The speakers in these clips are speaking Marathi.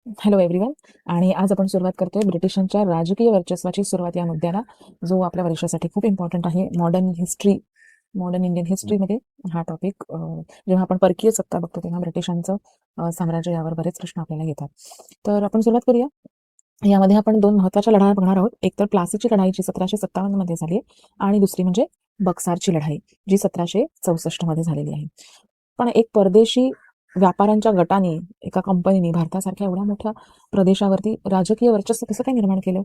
Hello everyone. आणि आज आपण सुरुवात करतोय ब्रिटिशांच्या राजकीय वर्चस्वाची सुरुवात या मुद्द्याला, जो आपल्या वर्षासाठी खूप इम्पॉर्टंट आहे. मॉडर्न इंडियन हिस्ट्रीमध्ये हा टॉपिक जेव्हा आपण परकीय सत्ता बघतो तेव्हा ब्रिटिशांचं साम्राज्य यावर बरेच प्रश्न आपल्याला येतात. तर आपण सुरुवात करूया. यामध्ये आपण दोन महत्त्वाच्या लढाया बघणार आहोत. एक तर प्लासीची लढाई जी 1757 मध्ये झाली आहे, आणि दुसरी म्हणजे बक्सारची लढाई जी 1764 मध्ये झालेली आहे. पण एक परदेशी व्यापाऱ्यांच्या गटाने, एका कंपनीने भारतासारख्या एवढ्या मोठ्या प्रदेशावरती राजकीय वर्चस्व कसं काय निर्माण केलं,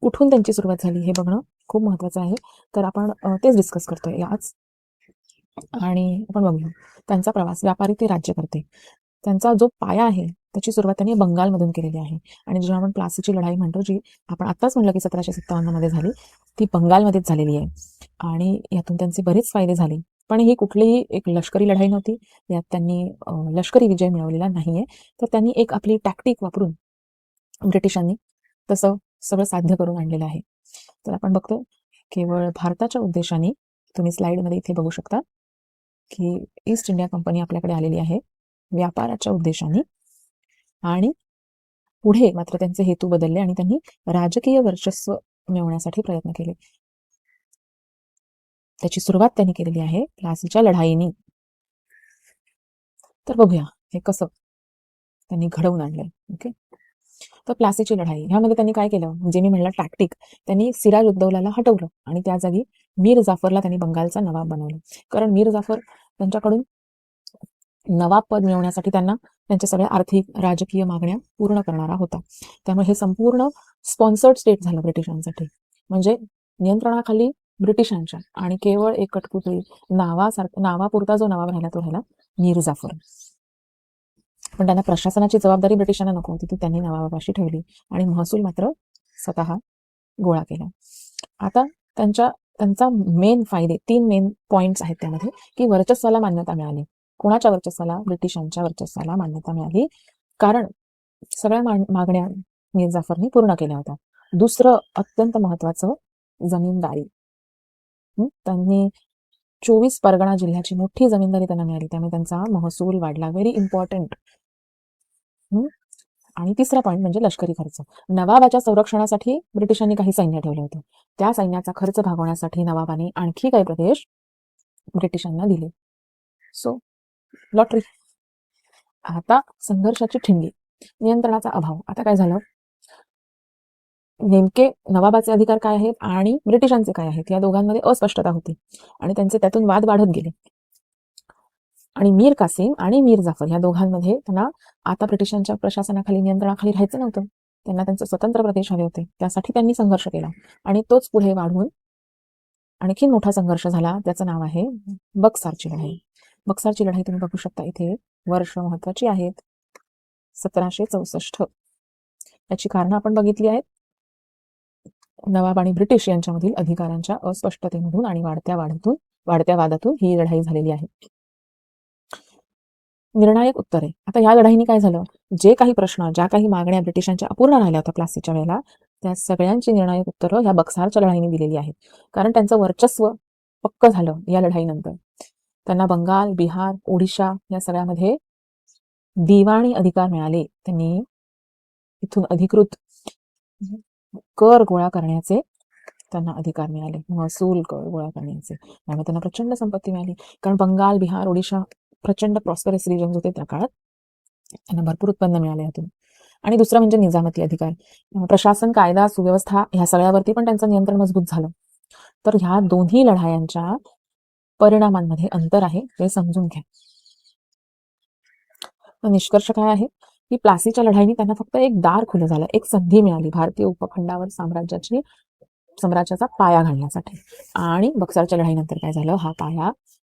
कुठून त्यांची सुरुवात झाली हे बघणं खूप महत्त्वाचं आहे. तर आपण तेच डिस्कस करतोय आज. आणि आपण बघूया त्यांचा प्रवास. व्यापारी ते राज्यकर्ते, त्यांचा जो पाया आहे त्याची सुरुवात त्यांनी बंगालमधून केलेली आहे. आणि जेव्हा आपण प्लासीची लढाई म्हणतो, जी आपण आत्ताच म्हटलं की 1757 मध्ये झाली, ती बंगालमध्येच झालेली आहे. आणि यातून त्यांचे बरेच फायदे झाले. पण ही कुठलीही एक लष्करी लढाई नव्हती. यात त्यांनी लष्करी विजय मिळवलेला नाहीये. तर त्यांनी एक आपली टॅक्टिक वापरून ब्रिटिशांनी तसं सगळं साध्य करून आणलेलं आहे. तर आपण बघतो केवळ भारताच्या उद्देशाने, तुम्ही स्लाइडमध्ये इथे बघू शकता की ईस्ट इंडिया कंपनी आपल्याकडे आलेली आहे व्यापाराच्या उद्देशाने. आणि पुढे मात्र त्यांचे हेतू बदलले आणि त्यांनी राजकीय वर्चस्व मिळवण्यासाठी प्रयत्न केले. त्याची सुरुवात त्यांनी केलेली आहे प्लासीच्या लढाईनी. तर बघूया हे कसं त्यांनी घडवून आणलंय. ओके. तर प्लासीची लढाई ह्यामध्ये त्यांनी काय केलं, म्हणजे मी म्हणलं टॅक्टिक. त्यांनी सिराज उद्दौलाला हटवलं आणि त्या जागी मीर जाफरला त्यांनी बंगालचा नवाब बनवलं. कारण मीर जाफर त्यांच्याकडून नवाब पद मिळवण्यासाठी त्यांना त्यांच्या सगळ्या आर्थिक राजकीय मागण्या पूर्ण करणारा होता. त्यामुळे हे संपूर्ण स्पॉन्सर्ड स्टेट झालं ब्रिटिशांसाठी. म्हणजे नियंत्रणाखाली ब्रिटिशांच्या, आणि केवळ एक कठपुतळी नावापुरता जो नवाब राहिला तो राहिला मीर जाफर. पण त्यांना प्रशासनाची जबाबदारी ब्रिटिशांना नको होती, ती त्यांनी नवाबापाशी ठेवली आणि महसूल मात्र स्वतः गोळा केला. आता त्यांचा मेन फायदे, 3 मेन पॉइंट्स आहेत त्यामध्ये, की वर्चस्वाला मान्यता मिळाली. कोणाच्या वर्चस्वाला? ब्रिटिशांच्या वर्चस्वाला मान्यता मिळाली. कारण सगळ्या मागण्या मीर जाफरनी पूर्ण केल्या होत्या. दुसरं अत्यंत महत्वाचं, जमीनदारी. त्यांनी 24 परगणा जिल्ह्याची मोठी जमीनदारी त्यांना मिळाली, त्यामुळे त्यांचा महसूल वाढला. Very important. आणि तिसरा पॉईंट म्हणजे लष्करी खर्च. नवाबाच्या संरक्षणासाठी ब्रिटिशांनी काही सैन्य ठेवलं होतं. त्या सैन्याचा खर्च भागवण्यासाठी नवाबाने आणखी काही प्रदेश ब्रिटिशांना दिले. So lottery. आता संघर्षाची ठिणगी, नियंत्रणाचा अभाव. आता काय झालं, नेमके नवाबाचे अधिकार काय आहेत आणि ब्रिटिशांचे काय आहेत या दोघांमध्ये अस्पष्टता होती आणि त्यांचे त्यातून वाद वाढत गेले. आणि मीर कासिम आणि मीर जाफर या दोघांमध्ये त्यांना आता ब्रिटिशांच्या प्रशासनाखाली, नियंत्रणाखाली राहायचं नव्हतं. त्यांना त्यांचे स्वतंत्र प्रदेश हवे होते. त्यासाठी त्यांनी संघर्ष केला आणि तोच पुढे वाढून आणखी मोठा संघर्ष झाला. त्याचं नाव आहे बक्सारची लढाई. बक्सारची लढाई तुम्ही बघू शकता इथे. वर्ष महत्वाची आहेत, 1764. याची कारणं आपण बघितली आहेत. नवाब आणि ब्रिटिश यांच्यामधील अधिकारांच्या अस्पष्टतेमधून आणि वाढत्या वादातून ही लढाई झालेली आहे. निर्णायक उत्तरे. आता या लढाईने काय झालं, जे काही प्रश्न, ज्या काही मागण्या ब्रिटिशांच्या अपूर्ण राहिल्या होत्या प्लासीच्या वेळेला, त्या सगळ्यांची निर्णायक उत्तरं ह्या बक्सारच्या लढाईने दिलेली आहेत. कारण त्यांचं वर्चस्व पक्क झालं या लढाईनंतर. त्यांना बंगाल, बिहार, ओडिशा या सगळ्यामध्ये दिवाणी अधिकार मिळाले. त्यांनी इथून अधिकृत कर गोळा करण्याचे त्यांना अधिकार मिळाले, महसूल कर गोळा करण्याचे. त्यामुळे त्यांना प्रचंड संपत्ती मिळाली. कारण बंगाल, बिहार, ओडिशा प्रचंड प्रॉस्परस रिजन होते त्या काळात. त्यांना भरपूर उत्पन्न मिळाले यातून. आणि दुसरं म्हणजे निजामती अधिकार. प्रशासन, कायदा, सुव्यवस्था ह्या सगळ्यावरती पण त्यांचं नियंत्रण मजबूत झालं. तर ह्या दोन्ही लढायांच्या परिणामांमध्ये अंतर आहे, ते समजून घ्या. निष्कर्ष काय आहे, की प्लासीच्या लढाईने त्यांना फक्त एक दार खुलं झालं, एक संधी मिळाली भारतीय उपखंडावर साम्राज्याचा पाया घालण्यासाठी. आणि बक्सारच्या लढाईनंतर काय झालं,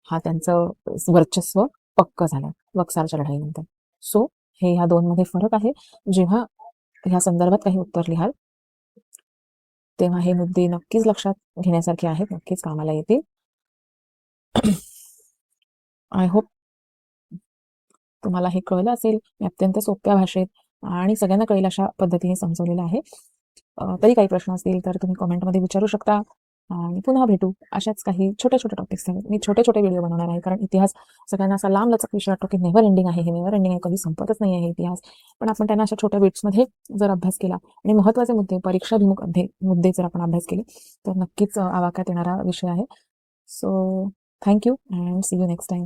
हा त्यांचं वर्चस्व पक्क झालं बक्सारच्या लढाईनंतर. सो हे ह्या दोन मध्ये फरक आहे. जेव्हा ह्या संदर्भात काही उत्तर लिहाल तेव्हा हे मुद्दे नक्कीच लक्षात घेण्यासारखे आहेत, नक्कीच कामाला येतील. आय होप तुम्हाला हे कळलं असेल. मी अत्यंत सोप्या भाषेत आणि सगळ्यांना कळेल अशा पद्धतीने समजवलेलं आहे. तरी काही प्रश्न असतील तर तुम्ही कमेंटमध्ये विचारू शकता. आणि पुन्हा भेटू अशाच काही छोट्या छोट्या टॉपिक्स आहेत. मी छोटे छोटे व्हिडिओ बनवणार आहे, कारण इतिहास सगळ्यांना असा लांबलचक विषय वाटतो की नेव्हर एंडिंग आहे, हे नेव्हर एंडिंग आहे, कधी संपतच नाही आहे इतिहास. पण आपण त्यांना अशा छोट्या बिट्समध्ये जर अभ्यास केला आणि महत्त्वाचे मुद्दे, परीक्षाभिमुख मुद्दे जर आपण अभ्यास केले तर नक्कीच आवाक्यात येणारा विषय आहे. So thank you and see you next time.